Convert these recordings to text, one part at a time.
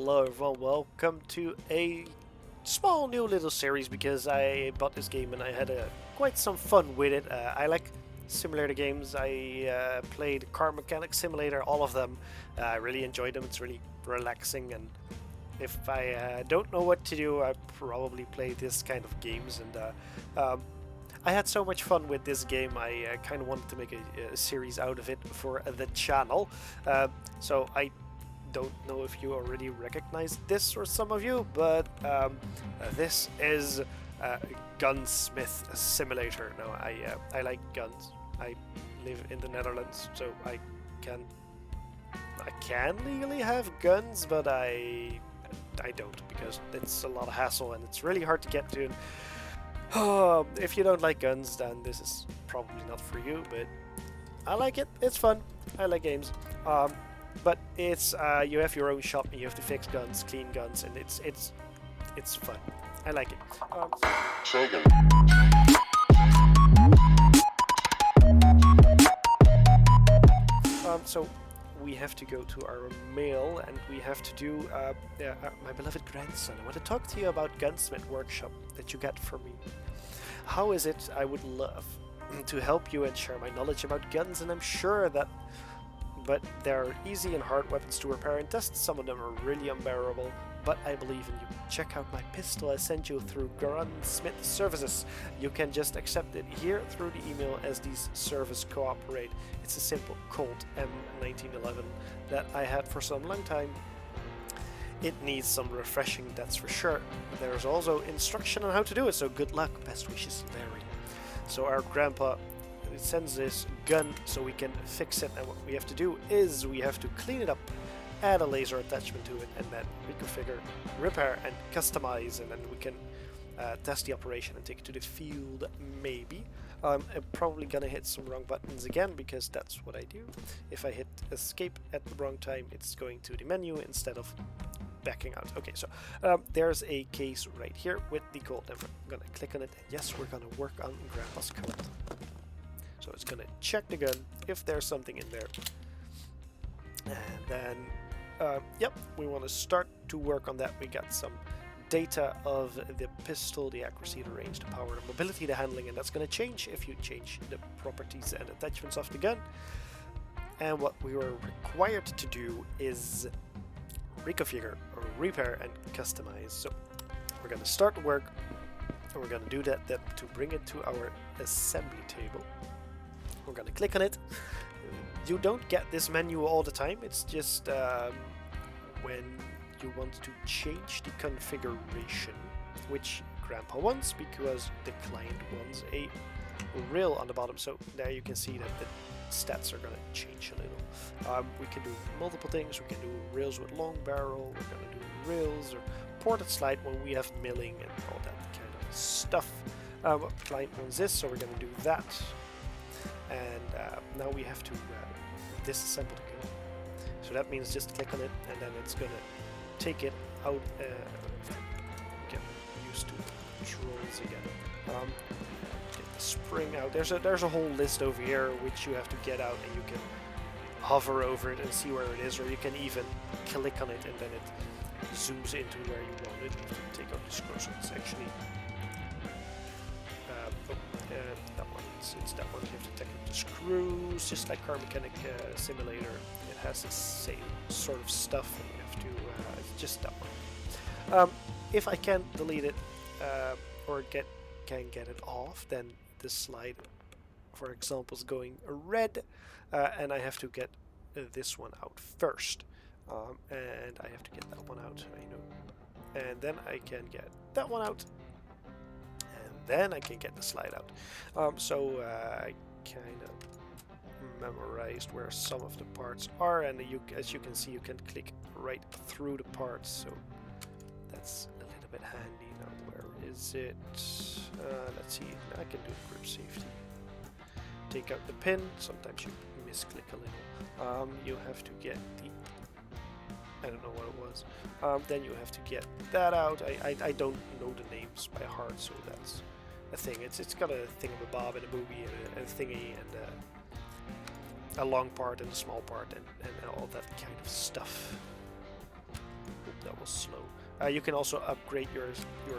Hello everyone, welcome to a small new little series because I bought this game and I had quite some fun with it. I like simulator games. I played Car Mechanic Simulator, all of them. I really enjoyed them. It's really relaxing, and if I don't know what to do, I probably play this kind of games. And I had so much fun with this game, I kind of wanted to make a series out of it for the channel. So I don't know if you already recognize this, or some of you, but this is Gunsmith Simulator. Now I like guns. I live in the Netherlands, so I can legally have guns, but I don't, because it's a lot of hassle and it's really hard to get to. If you don't like guns, then this is probably not for you, but I like it. It's fun. I like games. But it's you have your own shop and you have to fix guns, clean guns, and it's fun. I like it. So we have to go to our mail and we have to do my beloved grandson. I want to talk to you about Gunsmith Workshop that you got for me. How is it? I would love to help you and share my knowledge about guns, and I'm sure that but there are easy and hard weapons to repair and test. Some of them are really unbearable, but I believe in you. Check out my pistol I sent you through Gunsmith Services. You can just accept it here through the email as these services cooperate. It's a simple Colt M1911 that I had for some long time. It needs some refreshing, that's for sure. There's also instruction on how to do it, so good luck. Best wishes, Larry. So our grandpa sends this gun so we can fix it, and what we have to do is we have to clean it up, add a laser attachment to it, and then reconfigure, repair and customize, and then we can test the operation and take it to the field, maybe. I'm probably gonna hit some wrong buttons again, because that's what I do. If I hit escape at the wrong time, it's going to the menu instead of backing out. Okay, so there's a case right here with the Colt, and we're gonna click on it, and yes, we're gonna work on Grandpa's Colt. So it's gonna check the gun if there's something in there, and then yep, we want to start to work on that. We got some data of the pistol, the accuracy, the range, the power, the mobility, the handling, and that's gonna change if you change the properties and attachments of the gun. And what we were required to do is reconfigure, or repair and customize. So we're gonna start work, and we're gonna do that to bring it to our assembly table. We're gonna click on it. You don't get this menu all the time. It's just when you want to change the configuration, which Grandpa wants, because the client wants a rail on the bottom. So there you can see that the stats are gonna change a little. We can do multiple things. We can do rails with long barrel. We're gonna do rails or ported slide when we have milling and all that kind of stuff. Client wants this, so we're gonna do that. And now we have to disassemble the gun. So that means just click on it, and then it's gonna take it out. Get used to controls again. Get the spring out. There's a whole list over here which you have to get out, and you can hover over it and see where it is, or you can even click on it and then it zooms into where you want it. You have to take out the screw, so it's actually that one. It's that one. You have to take out the screws, just like Car Mechanic Simulator. It has the same sort of stuff, and you have to it's just that one. If I can delete it or can get it off, then this slide, for example, is going red, and I have to get this one out first, and I have to get that one out. I know, and then I can get that one out. Then I can get the slide out. So I kind of memorized where some of the parts are, and as you can see, you can click right through the parts. So that's a little bit handy. Now, where is it? Let's see. I can do grip safety. Take out the pin. Sometimes you misclick a little. You have to get the. I don't know what it was. Then you have to get that out. I don't know the names by heart, so that's a thing. It's got a thingamabob and a boogie and a thingy and a long part and a small part and all that kind of stuff. That was slow. You can also upgrade your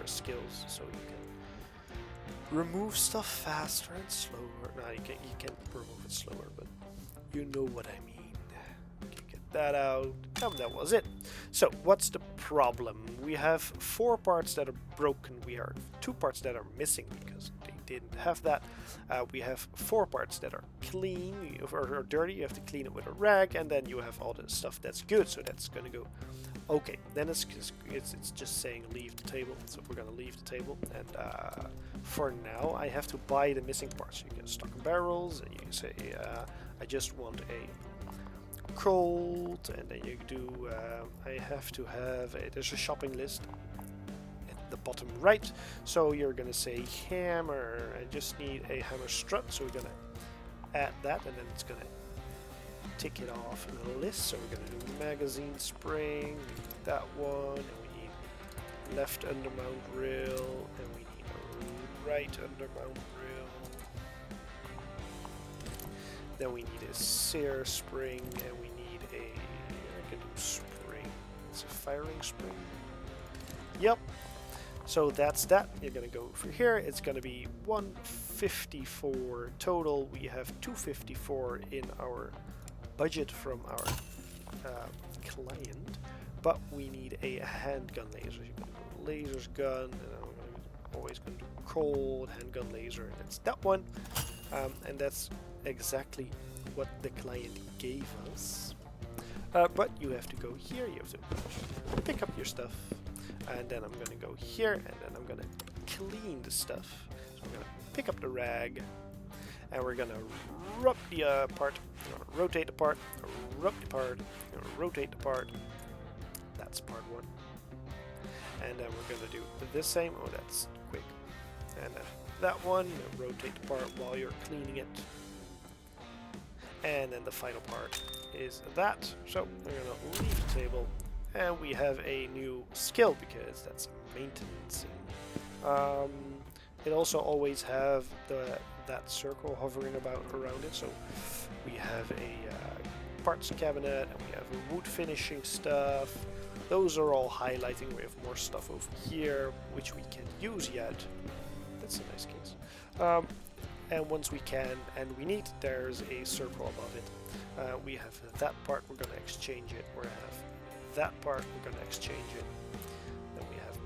skills, so you can remove stuff faster and slower. No, you can remove it slower, but you know what I mean. Okay, get that out. That was it. So what's the problem? We have 4 parts that are broken. We have 2 parts that are missing because they didn't have that. We have 4 parts that are clean or dirty. You have to clean it with a rag, and then you have all the stuff that's good. So that's gonna go. Okay, then it's just saying leave the table. So we're gonna leave the table, and for now I have to buy the missing parts. You can stock barrels, and you say I just want a Colt, and then you do. I have to have there's a shopping list at the bottom right. So you're gonna say hammer. I just need a hammer strut. So we're gonna add that, and then it's gonna tick it off in the list. So we're gonna do magazine spring. We need that one, and we need left undermount rail, and we need a right undermount rail. Then we need a sear spring, and we need I can do spring. It's a firing spring. Yep. So that's that. You're gonna go over here. It's gonna be 154 total. We have 254 in our budget from our client, but we need a handgun laser. You can do laser's gun, and I'm always going to do cold handgun laser, and it's that one. And that's exactly what the client gave us. But you have to go here. You have to pick up your stuff, and then I'm going to go here, and then I'm going to clean the stuff. So I'm going to pick up the rag, and we're going to rub the part. Rotate the part, rub the part, rotate the part. That's part 1. And then we're going to do the same. Oh, that's quick. And that one, rotate the part while you're cleaning it. And then the final part is that. So we're going to leave the table, and we have a new skill because that's maintenance. It also always have that circle hovering around it. So we have a parts cabinet, and we have a wood finishing stuff. Those are all highlighting. We have more stuff over here, which we can't use yet. That's a nice case. And once we can, and we need, there's a circle above it. We have that part, we're going to exchange it. We have that part, we're going to exchange it. Then we have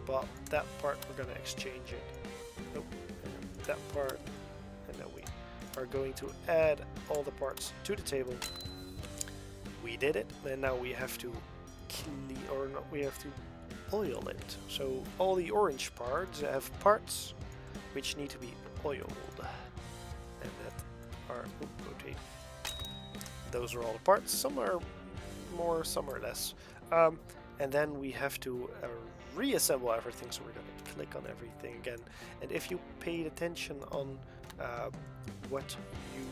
that part, we're going to exchange it. Nope. And that part, and then we are going to add all the parts to the table. We did it, and now we have to we have to oil it. So all the orange parts have parts which need to be oiled, and that are rotate. Those are all the parts. Some are more, some are less. And then we have to reassemble everything. So we're going to click on everything again. And if you paid attention on what you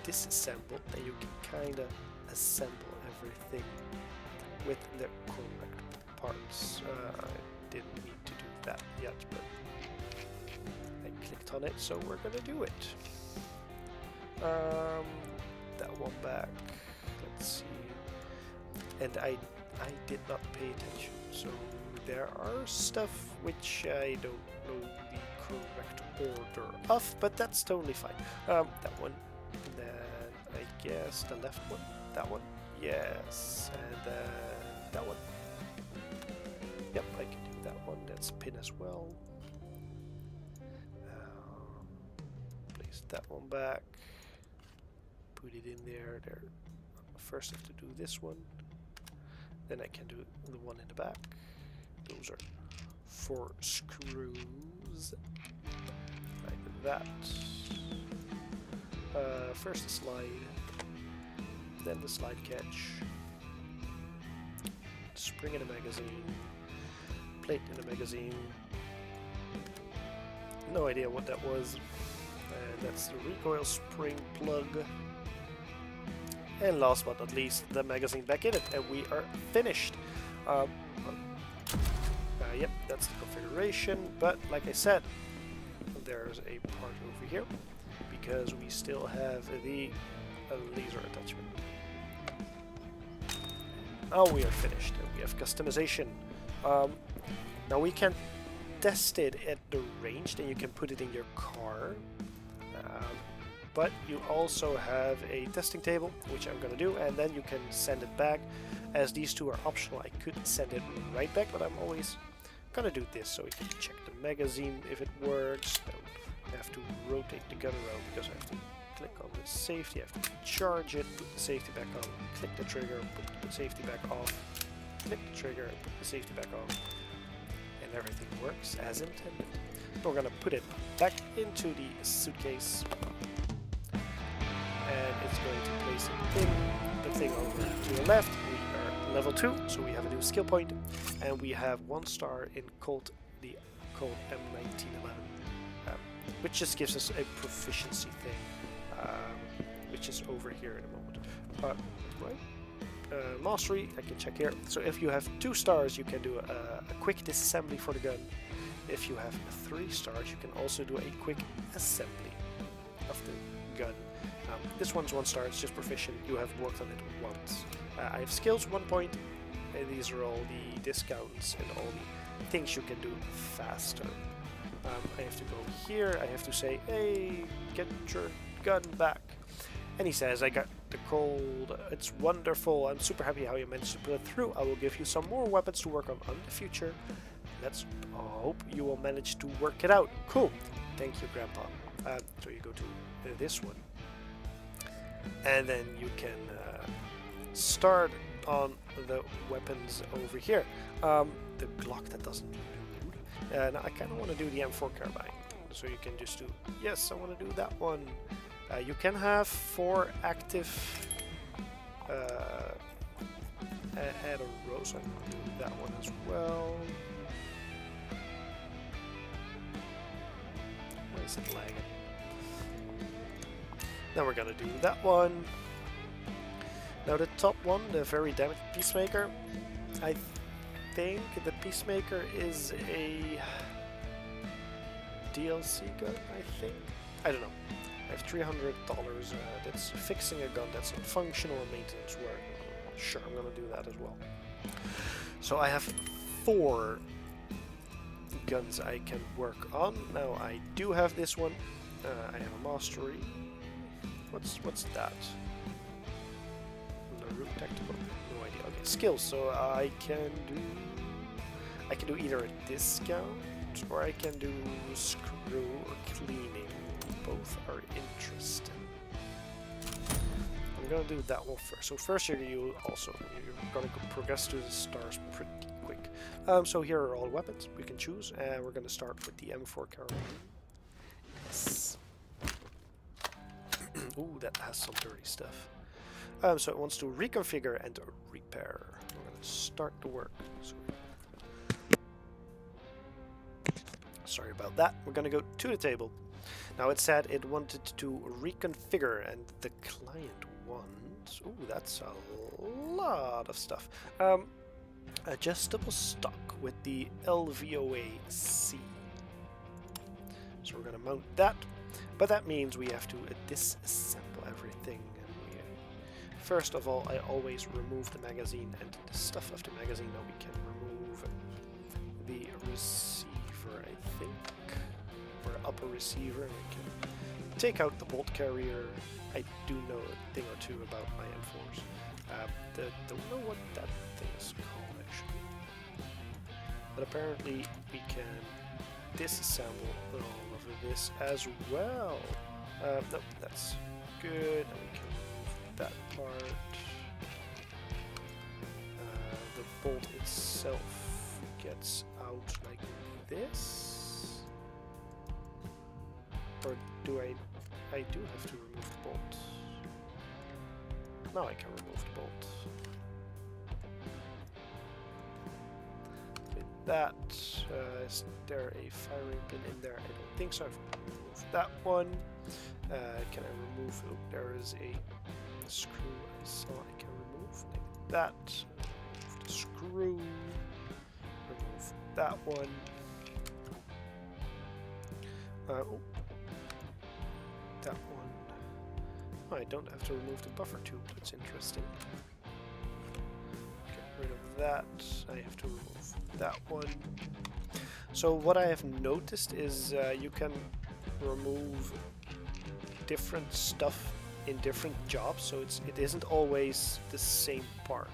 disassemble, then you can kind of assemble everything with the correct parts. I didn't need to do that yet, but I clicked on it, so we're gonna do it. That one back. Let's see. And I did not pay attention, so there are stuff which I don't know the correct order of, but that's totally fine. That one, and then I guess the left one, that one, yes, and then that one. Yep, I can do that one. That's pin as well. Place that one back. Put it in there. There. First, I have to do this one. Then I can do the one in the back. Those are 4 screws. Like that. First the slide, then the slide catch, spring in the magazine, plate in the magazine. No idea what that was. That's the recoil spring plug. And last but not least, the magazine back in it, and we are finished. Yep, that's the configuration, but like I said, there's a part over here because we still have the laser attachment. Now we are finished, and we have customization. Now we can test it at the range, then you can put it in your car. But you also have a testing table, which I'm gonna do, and then you can send it back. As these two are optional, I could send it right back, but I'm always gonna do this so we can check the magazine if it works. I have to rotate the gun around because I have to click on the safety, I have to charge it, put the safety back on, click the trigger, put the safety back off, click the trigger, put the safety back on, and everything works as intended. So we're gonna put it back into the suitcase, and it's going to place it in the thing over to the left. We are level 2, so we have a new skill point, and we have 1 star in the Colt M1911, which just gives us a proficiency thing, which is over here in a moment. Mastery, I can check here. So if you have 2 stars, you can do a quick disassembly for the gun. If you have 3 stars, you can also do a quick assembly of the gun. This one's 1 star, it's just proficient. You have worked on it once. I have skills 1 point. These are all the discounts and all the things you can do faster. I have to go here. I have to say, hey, get your gun back. And he says, I got the cold. It's wonderful. I'm super happy how you managed to pull it through. I will give you some more weapons to work on in the future. Let's hope you will manage to work it out. Cool. Thank you, Grandpa. So you go to this one. And then you can start on the weapons over here. The Glock, that doesn't load. And I kind of want to do the M4 carbine. So you can just do, yes, I want to do that one. You can have 4 active at a row, so I'm going to do that one as well. Why is it lagging? Then we're going to do that one. Now the top one, the very damaged Peacemaker, I think the Peacemaker is a DLC gun, I think? I don't know. I have $300 that's fixing a gun that's not functional and maintenance work. Sure, I'm gonna do that as well. So I have 4 guns I can work on. Now I do have this one. I have a mastery. What's that? Root tactical? No idea. Okay, skills. So I can do either a discount or I can do screw or cleaning. Both are interesting. I'm gonna do that one first. So first you're gonna progress to the stars pretty quick. So here are all weapons we can choose, and we're gonna start with the M4 carbine. Yes. Ooh, that has some dirty stuff. So it wants to reconfigure and repair. We're gonna start the work. Sorry about that. We're gonna go to the table. Now it said it wanted to reconfigure, and the client wants... Ooh, that's a lot of stuff. Adjustable stock with the LVOA-C. So we're gonna mount that, but that means we have to disassemble everything. First of all, I always remove the magazine and the stuff of the magazine. Now we can remove the receiver, I think, or upper receiver. We can take out the bolt carrier. I do know a thing or two about my M4s. Don't know what that thing is called actually, but apparently we can disassemble all of this as well. No, that's good. And we can that part. The bolt itself gets out like this, or do I do have to remove the bolt. Now I can remove the bolt. With that, is there a firing pin in there? I don't think so. I've removed that one. Can I remove? Oh, there is a screw I saw I can remove like that. Remove the screw. Remove that one. Oh, that one. Oh, I don't have to remove the buffer tube. That's interesting. Get rid of that. I have to remove that one. So what I have noticed is you can remove different stuff in different jobs, so it isn't always the same part,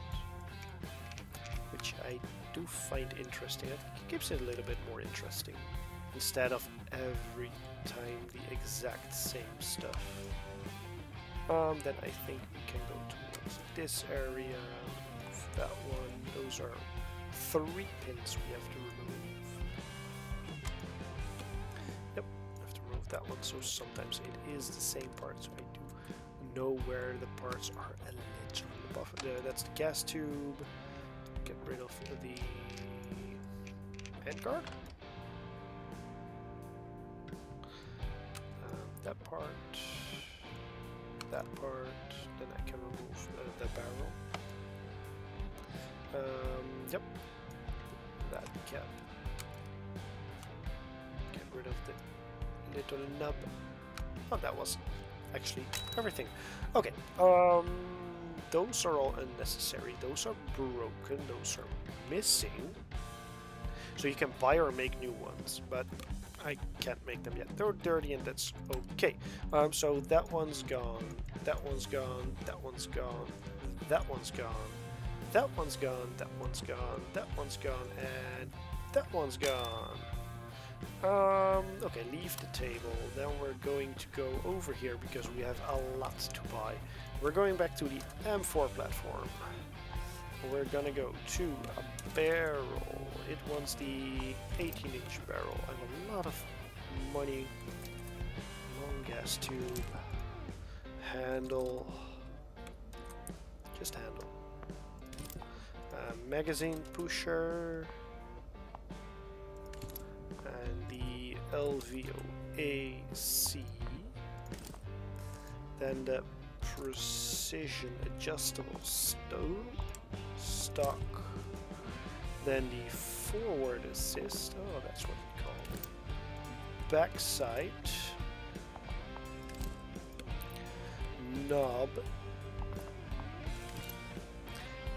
which I do find interesting. I think it keeps it a little bit more interesting instead of every time the exact same stuff. Then I think we can go towards this area, that one. Those are 3 pins we have to remove. Yep, I have to remove that one, so sometimes it is the same part, so I do know where the parts are a little above. That's the gas tube. Get rid of the handguard. That part. That part. Then I can remove the barrel. Yep. That cap. Get rid of the little nub. Oh, that was actually everything. Okay. Those are all unnecessary. Those are broken. Those are missing. So you can buy or make new ones, but I can't make them yet. They're dirty and that's okay. So that one's gone. That one's gone. That one's gone. That one's gone. That one's gone. That one's gone. That one's gone. And that one's gone. Okay, leave the table. Then we're going to go over here because we have a lot to buy. We're going back to the M4 platform. We're gonna go to a barrel. It wants the 18-inch barrel. I have a lot of money. Long gas tube. Handle. Just handle. Magazine pusher. And the LVOAC. Then the precision adjustable stock. Then the forward assist. Oh, that's what we call it. Backside. Knob.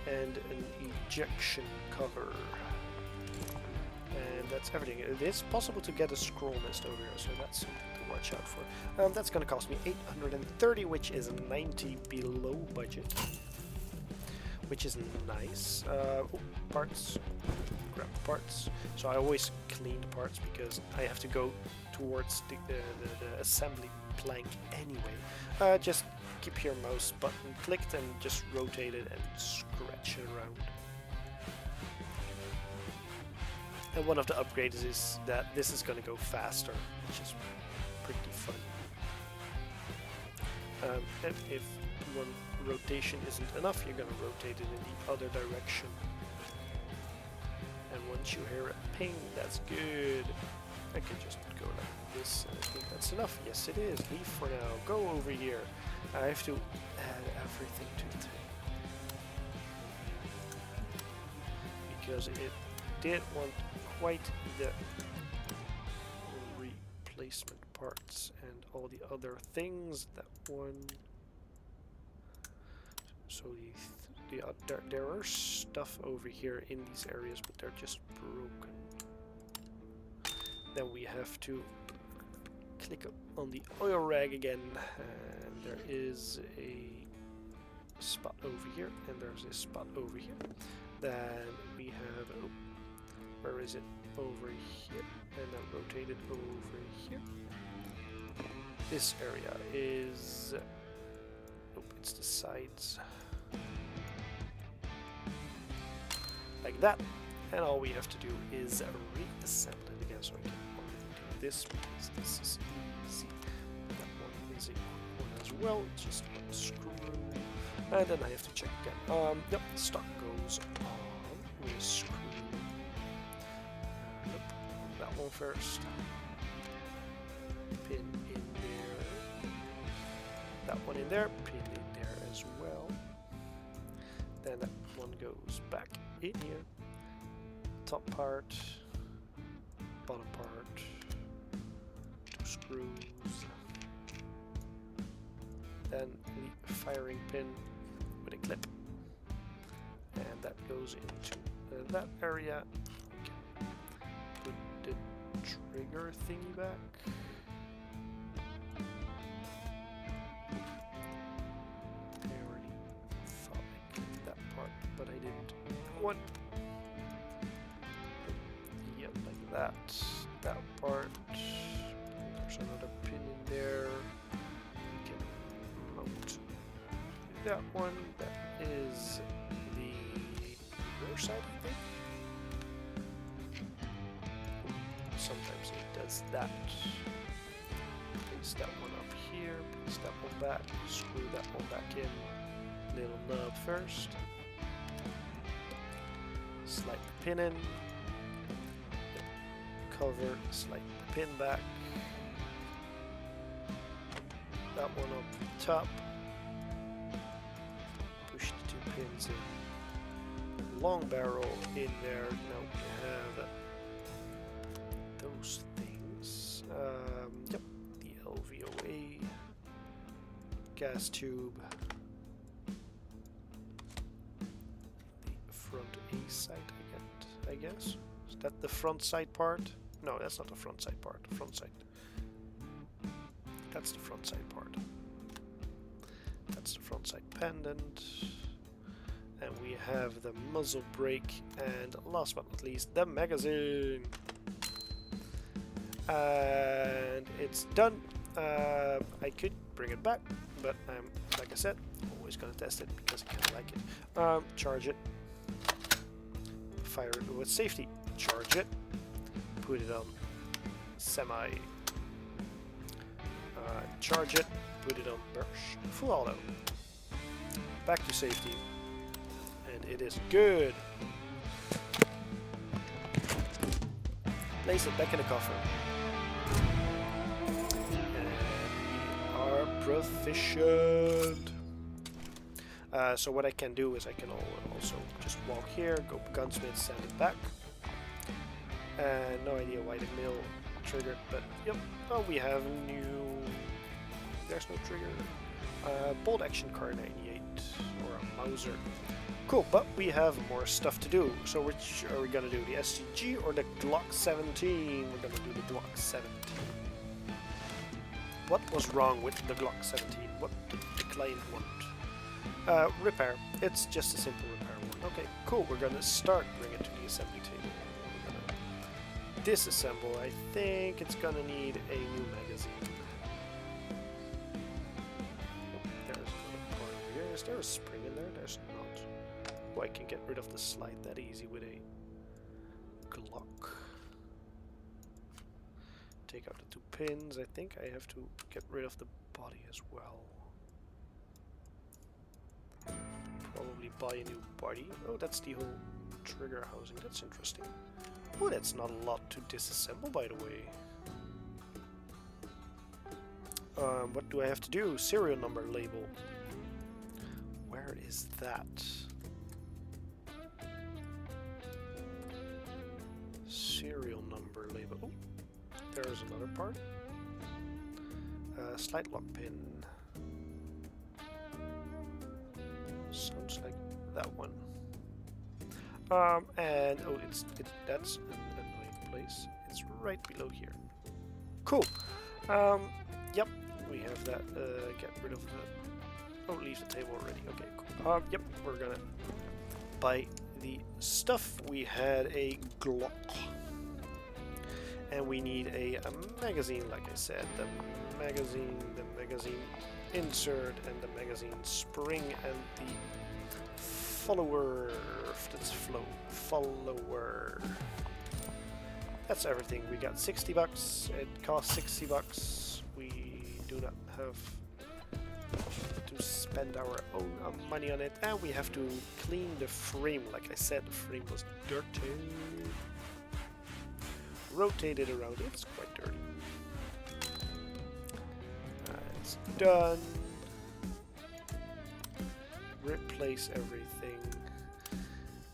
And an ejection cover. And that's everything. It is possible to get a scroll nest over here, so that's something to watch out for. That's going to cost me 830, which is 90 below budget. Which is nice. Parts. Grab parts. So I always clean the parts because I have to go towards the assembly plank anyway. Just keep your mouse button clicked and just rotate it and scratch it around. And one of the upgrades is that this is going to go faster, which is pretty fun. And if one rotation isn't enough, you're going to rotate it in the other direction. And once you hear a ping, that's good. I can just go like this, and I think that's enough. Yes, it is. Leave for now. Go over here. I have to add everything to the thing. Because it did want quite the replacement parts and all the other things. That one. So there are stuff over here in these areas, but they're just broken. Then we have to click on the oil rag again, and there is a spot over here, and there's a spot over here. Then we have, oh, where is it? Over here, and then rotate it over here. This area is, nope, it's the sides. Like that, and all we have to do is reassemble it again, so I can only do this because this is easy. That one is a one as well, just one screw, and then I have to check again. Yep, stock goes on with a screw. Yep, that one first. Pin in there. That one in there, pin in there as well. Then that one goes back in here. Top part, bottom part, 2 screws, then the firing pin with a clip, and that goes into that area. Put the trigger thingy back. I already thought I clicked that part, but I didn't. What? Yep, like that. That part. There's another pin in there. We can mount that one. That is the rear side, I think. Sometimes it does that. Place that one up here. Place that one back. Screw that one back in. Little nub first. Slide the pin in. Cover. Slide the pin back. That one up top. Push the two pins in. Long barrel in there. Now we have those things. Yep, the LVOA gas tube. The front A side, I guess. Is that the front side part? No, that's not the front side part. The front side. That's the front side part. That's the front side pendant. And we have the muzzle brake, and last but not least, the magazine. And it's done. I could bring it back, but like I said, always gonna test it because I kind of like it. Charge it. Fire it with safety. Charge it. Put it on semi. Charge it. Put it on burst. Full auto. Back to safety. And it is good. Place it back in the coffer. And we are proficient. So what I can do is I can also just walk here, go Gunsmith, send it back. And no idea why the mill triggered, but yep. Oh, we have new. There's no trigger. Bolt action car 98 or a Mauser. Cool, but we have more stuff to do. So which are we gonna do? The STG or the Glock 17? We're gonna do the Glock 17. What was wrong with the Glock 17? What did the client want? Repair. It's just a simple repair one. Okay, cool. We're gonna start bringing it to the assembly table. We're gonna disassemble. I think it's gonna need a new magazine. There's another part over here. Is there a spring in there? There's not. Oh, I can get rid of the slide that easy with a Glock. Take out the two pins. I think I have to get rid of the body as well. Probably buy a new body. Oh, that's the whole trigger housing. That's interesting. Oh, that's not a lot to disassemble, by the way. What do I have to do? Serial number label. Where is that? Serial number label. Oh, there's another part. Slide lock pin. Sounds like that one. And oh, that's an annoying place. It's right below here. Cool. Yep, we have that. Get rid of the. Oh, leave the table already. Okay, cool. Yep, we're gonna buy the stuff. We had a Glock, and we need a magazine. Like I said, the magazine insert, and the magazine spring, and the follower. That's follower. That's everything. We got 60 bucks. It costs 60 bucks. We do not have to spend our own money on it, and we have to clean the frame. Like I said, the frame was dirty. Rotate it around. It's quite dirty. It's done. Replace everything.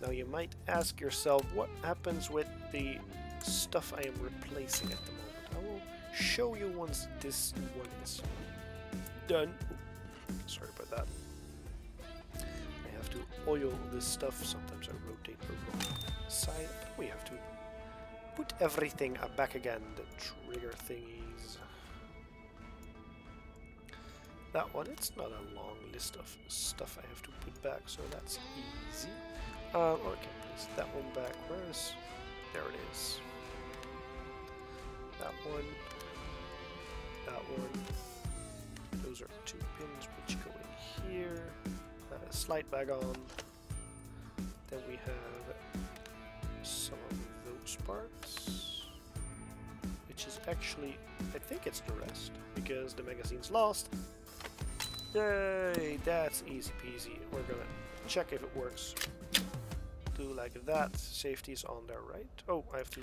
Now you might ask yourself, what happens with the stuff I am replacing at the moment? I will show you once this one is done. Sorry about that. I have have to oil this stuff. Sometimes I rotate the wrong side. We have to put everything back again. The trigger thingies. That one, it's not a long list of stuff I have to put back, so that's easy. Okay, place that one back. Where is... There it is. That one. That one. Those are 2 pins which go in here. Slide back on. Then we have some of those parts. Which is actually... I think it's the rest, because the magazine's lost. Yay, that's easy peasy. We're gonna check if it works. Do like that. Safety's on there, right? Oh, I have to...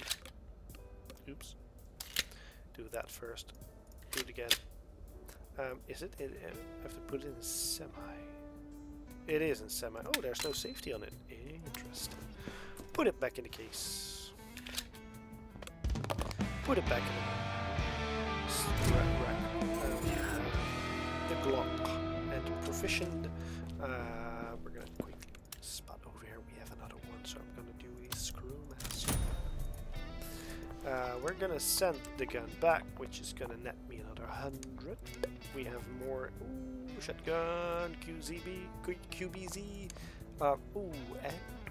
Oops. Do that first. Do it again. Is it? I have to put it in semi. It is in semi. Oh, there's no safety on it. Interesting. Put it back in the case. Put it back in the rack. The Glock and proficient. We're gonna quickly spot over here. We have another one, so I'm gonna do a screw mask. We're gonna send the gun back, which is gonna net me another 100. We have more shotgun, QBZ. And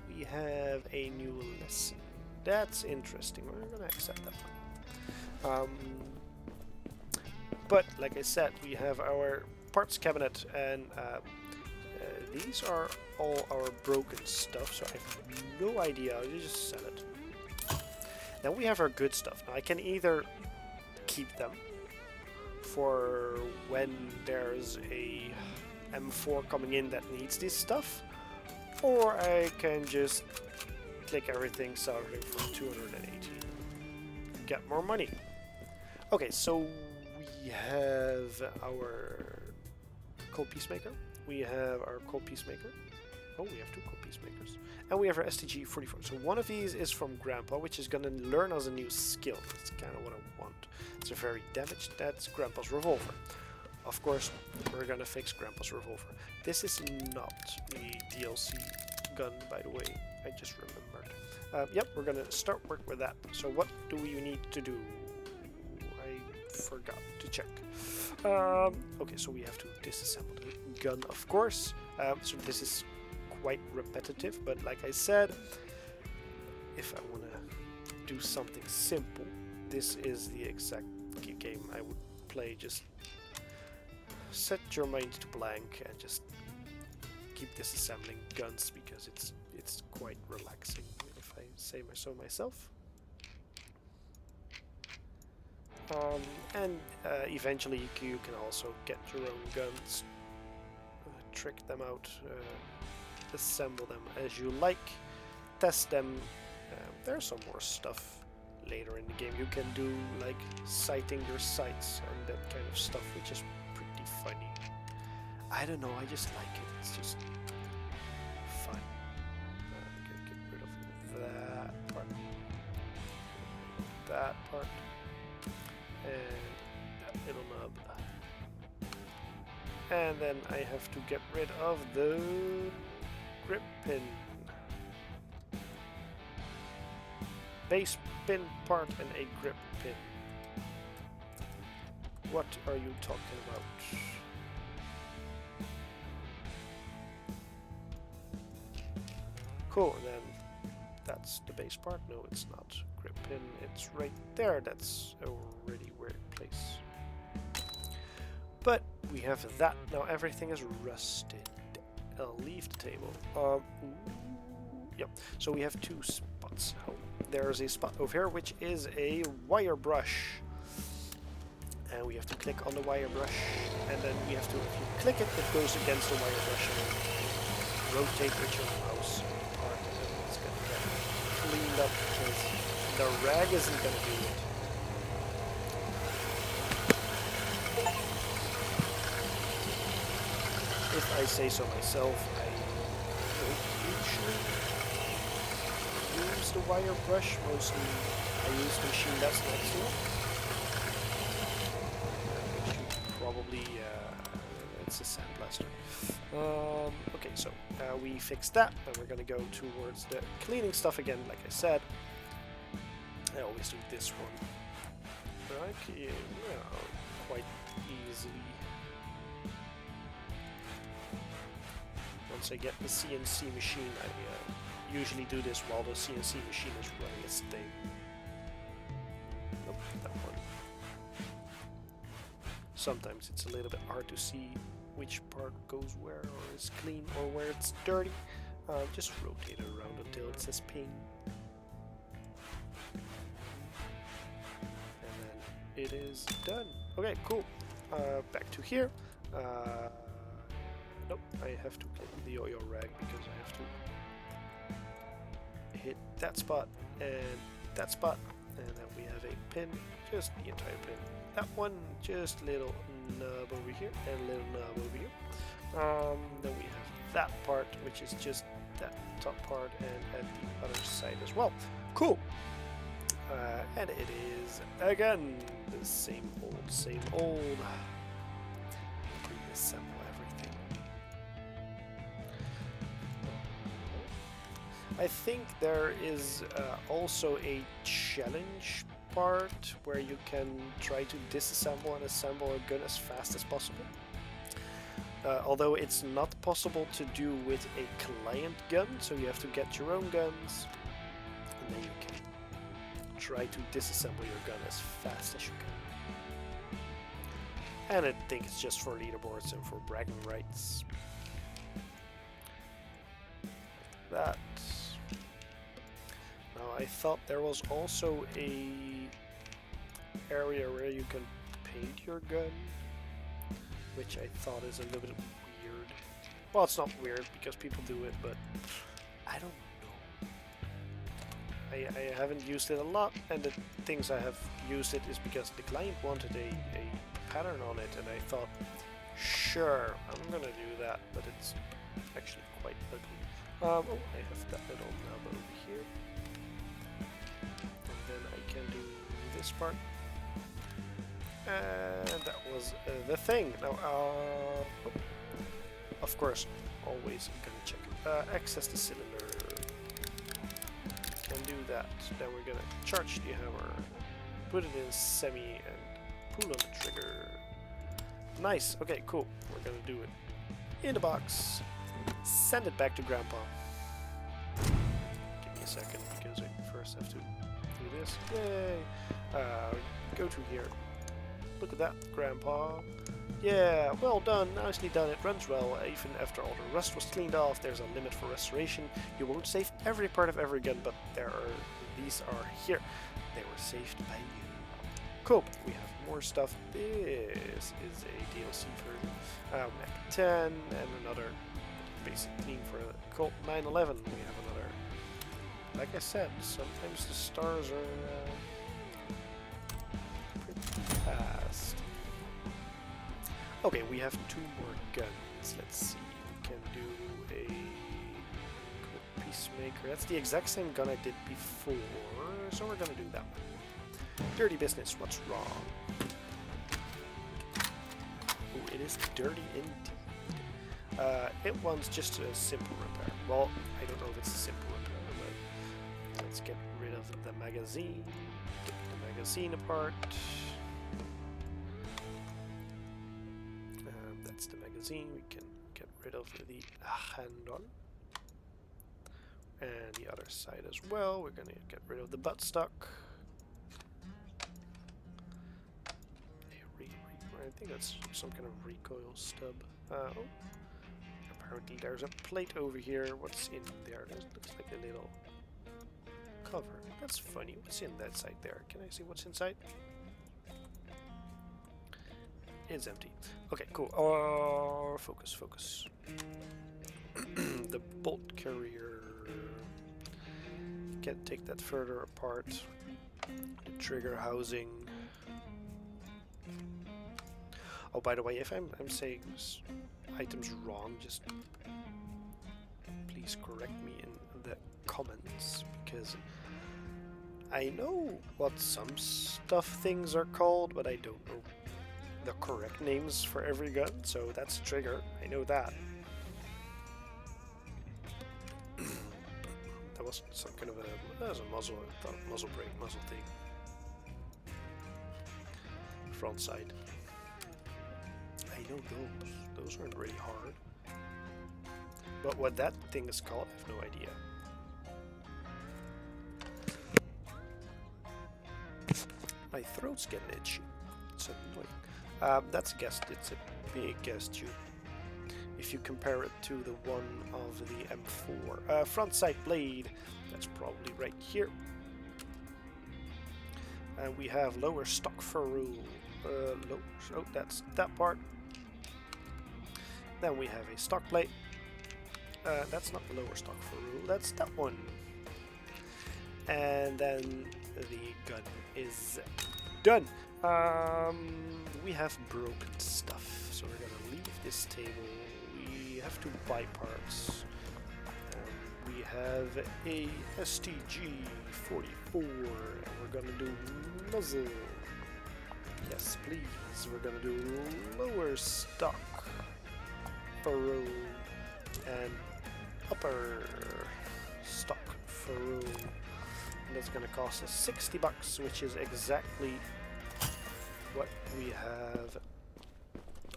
we have a new lesson. That's interesting. We're gonna accept that one. But like I said, we have our parts cabinet, and these are all our broken stuff, so I have no idea. I'll just sell it. Then we have our good stuff. Now I can either keep them for when there's a M4 coming in that needs this stuff, or I can just click everything starting from 280. Get more money. Okay, so we have our cold peacemaker. We have our cold peacemaker. Oh, we have 2 cold peacemakers. And we have our STG-44. So one of these is from Grandpa, which is going to learn us a new skill. That's kind of what I want. It's a very damaged. That's Grandpa's revolver. Of course, we're going to fix Grandpa's revolver. This is not the DLC gun, by the way. I just remembered. Yep, we're going to start work with that. So what do we need to do? I forgot to check. Okay, so we have to disassemble the gun, of course. So this is quite repetitive, but like I said, if I want to do something simple, this is the exact game I would play. Just set your mind to blank and just keep disassembling guns, because it's quite relaxing, if I say so myself. And eventually you can also get your own guns, trick them out, assemble them as you like, test them. There's some more stuff later in the game you can do, like sighting your sights and that kind of stuff, which is pretty funny. I don't know, I just like it. It's just fun. Okay, get rid of that part. That part. And that little nub. And then I have to get rid of the grip pin. Base pin part and a grip pin. What are you talking about? Cool, and then that's the base part. No, it's not. Grip pin, it's right there. That's a really weird place. But we have that. Now everything is rusted. I'll leave the table. Yep. So we have 2 spots. Oh, there's a spot over here which is a wire brush. And we have to click on the wire brush. And then we have to, if you click it, it goes against the wire brush. And rotate with your mouse part. And then it's going to get cleaned up, because the rag isn't going to do it. If I say so myself, I don't usually use the wire brush. Mostly I use the machine that's next to it. Which you probably, it's a sandblaster. Okay, so we fixed that, and we're gonna go towards the cleaning stuff again, like I said. I always do this one. Okay, well, quite easily. Once I get the CNC machine, I usually do this while the CNC machine is running its thing. Nope, that one. Sometimes it's a little bit hard to see which part goes where, or is clean, or where it's dirty. Just rotate it around until it says ping. And then it is done. Okay, cool. Back to here. Nope, I have to click the yo-yo rag because I have to hit that spot and that spot, and then we have a pin, just the entire pin. That one, just a little nub over here and a little nub over here. Then we have that part, which is just that top part, and at the other side as well. Cool. And it is again the same old, same old. Reassemble everything. I think there is also a challenge part where you can try to disassemble and assemble a gun as fast as possible. Although it's not possible to do with a client gun, so you have to get your own guns, and then you can try to disassemble your gun as fast as you can. And I think it's just for leaderboards and for bragging rights. That. Now I thought there was also a area where you can paint your gun, which I thought is a little bit weird. Well, it's not weird because people do it, but I don't know. I haven't used it a lot, and the things I have used it is because the client wanted a pattern on it, and I thought, sure, I'm gonna do that, but it's actually quite ugly. Oh, I have that little knob over here. And then I can do this part. And that was the thing. Now, of course, always I'm gonna check. Access the cylinder. Can do that. Then we're gonna charge the hammer, put it in semi, and pull on the trigger. Nice. Okay, cool. We're gonna do it in the box. Send it back to Grandpa. Give me a second because I first have to do this. Yay! Go to here. Look at that, Grandpa. Yeah, well done, nicely done. It runs well. Even after all the rust was cleaned off, there's a limit for restoration. You won't save every part of every gun, but these are here. They were saved by you. Cool. We have more stuff. This is a DLC version. Mac 10 and another basic clean for Colt 911. We have another. Like I said, sometimes the stars are pretty fast. Okay, we have 2 more guns. Let's see. We can do a quick peacemaker. That's the exact same gun I did before, so we're gonna do that one. Dirty business. What's wrong? Oh, it is dirty indeed. It wants just a simple repair. Well, I don't know if it's a simple repair, but let's get rid of the magazine. Take the magazine apart. That's the magazine. We can get rid of the handle. And the other side as well. We're gonna get rid of the buttstock. I think that's some kind of recoil stub. Oh. Apparently there's a plate over here. What's in there? That looks like a little cover. That's funny. What's in that side there? Can I see what's inside? It's empty. Okay, cool. Focus, focus. The bolt carrier. Can take that further apart. The trigger housing. Oh, by the way, if I'm saying items wrong, just please correct me in the comments, because I know what some things are called, but I don't know the correct names for every gun. So that's a trigger, I know that. some kind of a that's a muzzle, muzzle brake, muzzle thing. Front side. I know those. Those aren't really hard. But what that thing is called, I have no idea. My throat's getting itchy. It's annoying. That's a gas. It's a big gas tube. If you compare it to the one of the M4. Front sight blade. That's probably right here. And we have lower stock furrow. Oh, that's that part. Then we have a stock plate. That's not the lower stock furrow. That's that one. And then the gun is done. We have broken stuff, so we're gonna leave this table. We have to buy parts. We have a STG-44, and we're gonna do muzzle. Yes, please. We're gonna do lower stock furrow and upper stock furrow. That's gonna cost us 60 bucks, which is exactly what we have.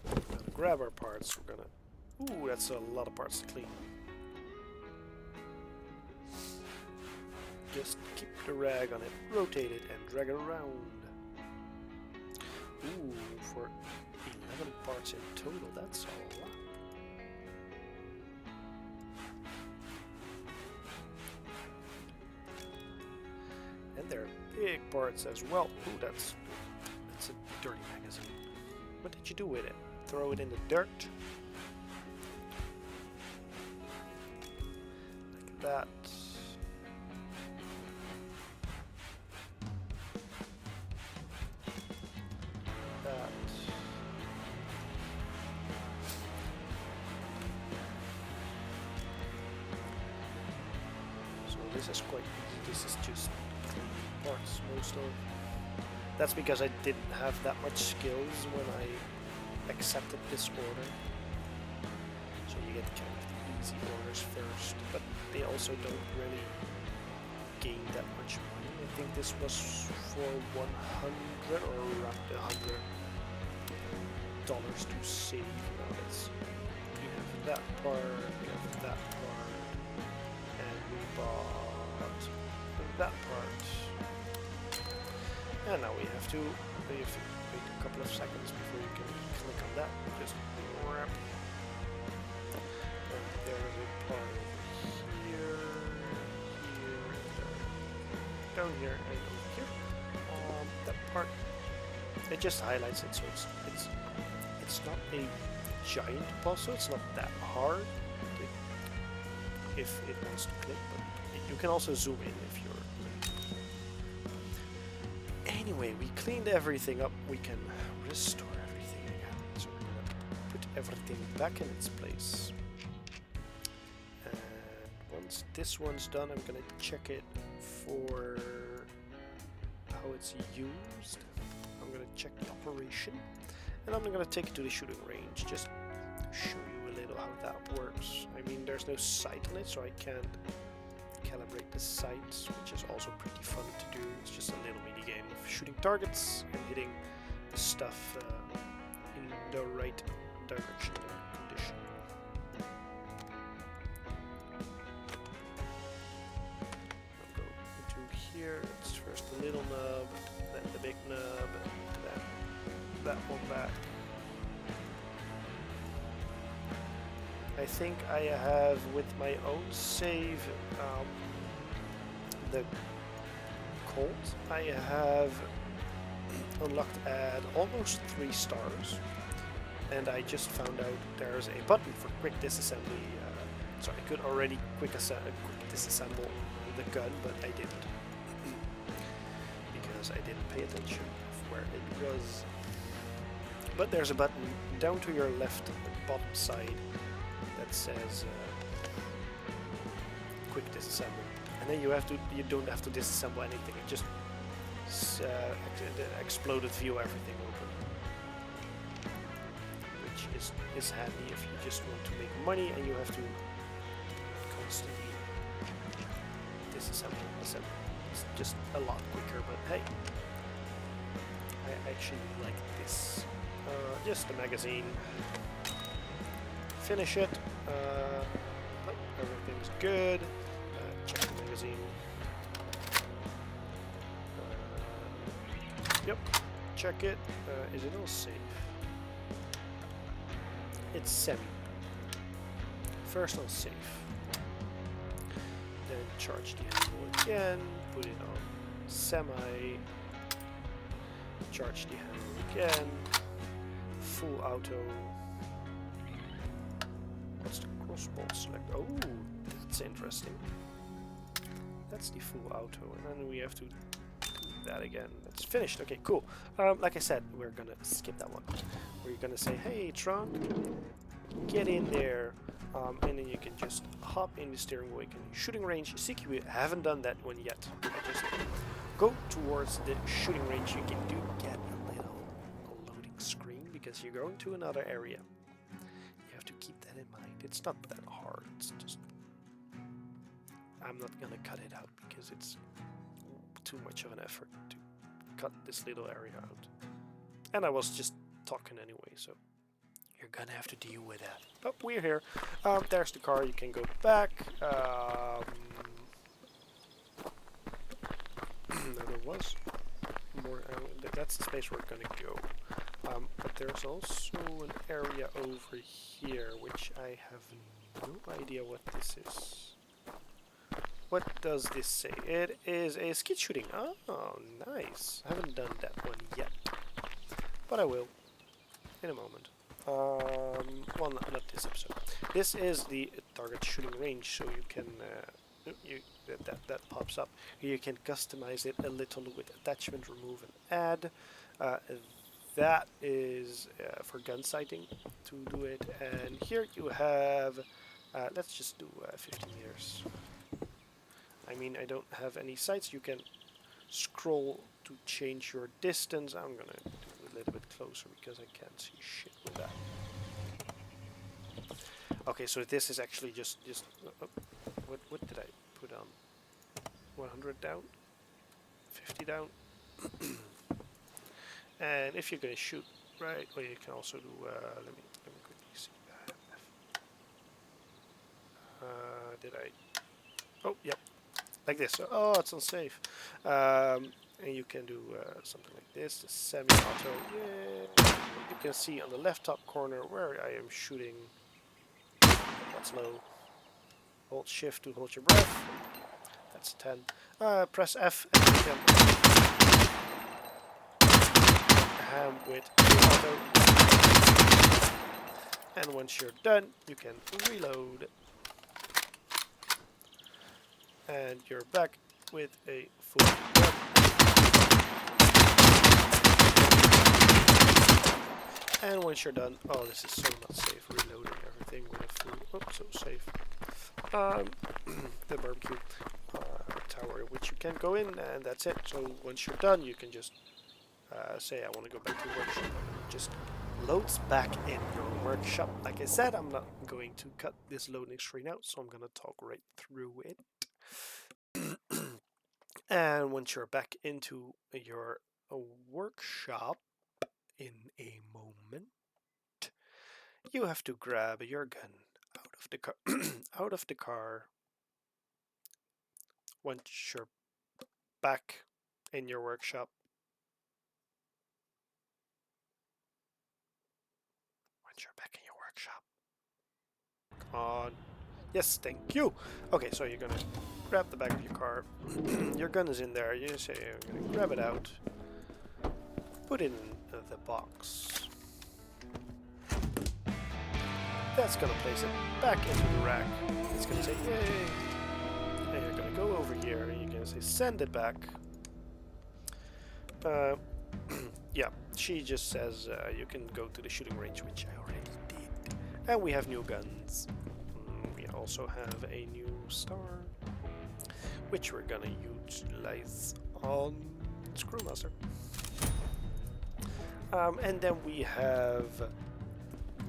We're gonna grab our parts. We're gonna. Ooh, that's a lot of parts to clean. Just keep the rag on it, rotate it, and drag it around. Ooh, for 11 parts in total, that's a lot. And they're big parts as well. Ooh, that's a dirty magazine. What did you do with it? Throw it in the dirt? Like that. That. So this is quite easy. This is just parts, most of. That's because I didn't have that much skills when I accepted this order. So you get kind of the easy orders first, but they also don't really gain that much money. I think this was for 100 or around $100 to save. Now it's we have that part, we have that part, and we bought that part. And now we have to wait a couple of seconds before you can click on that. Just wrap. And there's a part here, down here, and over here. That part, it just highlights it, so it's not a giant puzzle. It's not that hard if it wants to click, but you can also zoom in if you're. Anyway, we cleaned everything up. We can restore everything again. So we're gonna put everything back in its place. And once this one's done, I'm gonna check it for how it's used. I'm gonna check the operation, and I'm gonna take it to the shooting range just to show you a little how that works. I mean, there's no sight on it, so I can't calibrate the sights, which is also pretty fun to do. It's just a little mini game of shooting targets and hitting the stuff in the right direction and condition. I'll go into here. It's first the little nub, then the big nub, and then that one back. I think I have, with my own save, the Colt, I have unlocked at almost 3 stars, and I just found out there's a button for quick disassembly, so I could already quick disassemble the gun, but I didn't, because I didn't pay attention of where it was. But there's a button down to your left bottom side that says quick disassemble, and then you don't have to disassemble anything. It just exploded view everything open, which is handy if you just want to make money and you have to constantly disassemble assembly. It's just a lot quicker, but hey, I actually like this. Just a magazine. Finish it. Oh, everything's good. Check the magazine. Yep. Check it. Is it all safe? It's semi. First on safe. Then charge the ammo again. Put it on semi. Charge the hammer again. Full auto. What's the crossbow select? Oh, that's interesting. That's the full auto, and then we have to do that again. That's finished. Okay, cool. Like I said, we're gonna skip that one. We're gonna say, hey, Trunk, get in there, and then you can just hop in the steering wheel. Shooting range. CQ, I haven't done that one yet. I just go towards the shooting range. You can do get a little loading screen because you're going to another area. You have to keep that in mind. It's not that hard. It's just I'm not gonna cut it out because it's too much of an effort to cut this little area out. And I was just talking anyway, so you're gonna have to deal with that. But we're here. There's the car. You can go back. There was more. That's the space we're gonna go. But there's also an area over here, which I have no idea what this is. What does this say? It is a skeet shooting. Oh, nice. I haven't done that one yet, but I will in a moment. Well, not this episode. This is the target shooting range, so you can that pops up. You can customize it a little with attachment, remove, and add. That is for gun sighting to do it. And here you have. Let's just do 50 meters. I mean, I don't have any sights. You can scroll to change your distance. I'm gonna do a little bit closer because I can't see shit with that. Okay, so this is actually just what did I put on? 100 down, 50 down. And if you're gonna shoot, right? Well, you can also do. Let me quickly see. Did I? Oh, yep. Like this. Oh, it's unsafe. And you can do something like this, the semi-auto. Yeah. You can see on the left top corner where I am shooting. That's low. Hold shift to hold your breath. That's 10. Press F and you can ham with auto. And once you're done, you can reload. And you're back with a full gun. And once you're done, oh, this is so not safe. Reloading everything with a full. Oh, so safe. The barbecue tower, which you can go in, and that's it. So once you're done, you can just say, I want to go back to the workshop. Just loads back in your workshop. Like I said, I'm not going to cut this loading screen out, so I'm going to talk right through it. And once you're back into your workshop in a moment, you have to grab your gun out of the car. Out of the car. Once you're back in your workshop. Once you're back in your workshop. Come on. Yes, thank you. Okay, so you're gonna grab the back of your car. Your gun is in there. You say you're gonna grab it out. Put it in the box. That's gonna place it back into the rack. It's gonna say yay. And you're gonna go over here and you're gonna say send it back. Yeah, she just says you can go to the shooting range, which I already did. And we have new guns. We also have a new star, which we're gonna utilize on Screwmaster. And then we have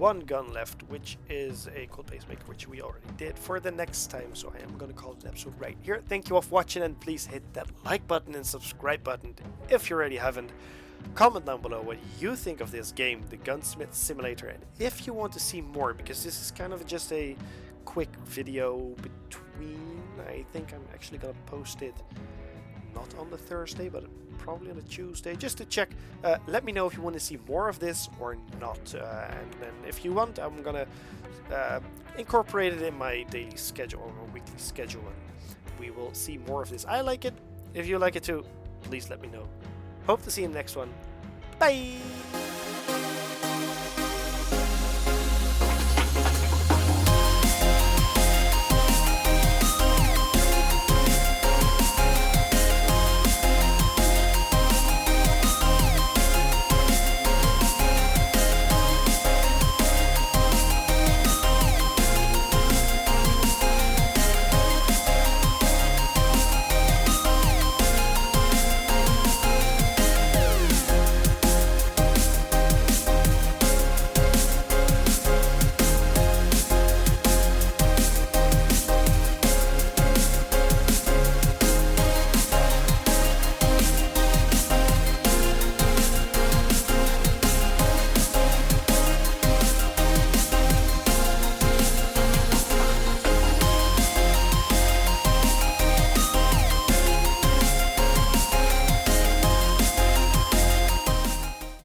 one gun left, which is a cold base maker, which we already did for the next time. So I am gonna call it an episode right here. Thank you all for watching, and please hit that like button and subscribe button if you already haven't. Comment down below what you think of this game, the Gunsmith Simulator, and if you want to see more, because this is kind of just a quick video between. I think I'm actually gonna post it not on the Thursday, but probably on a Tuesday, just to check. Let me know if you want to see more of this or not, and then if you want, I'm gonna incorporate it in my daily schedule or my weekly schedule, and we will see more of this. I like it. If you like it too, please let me know. Hope to see you in the next one. Bye!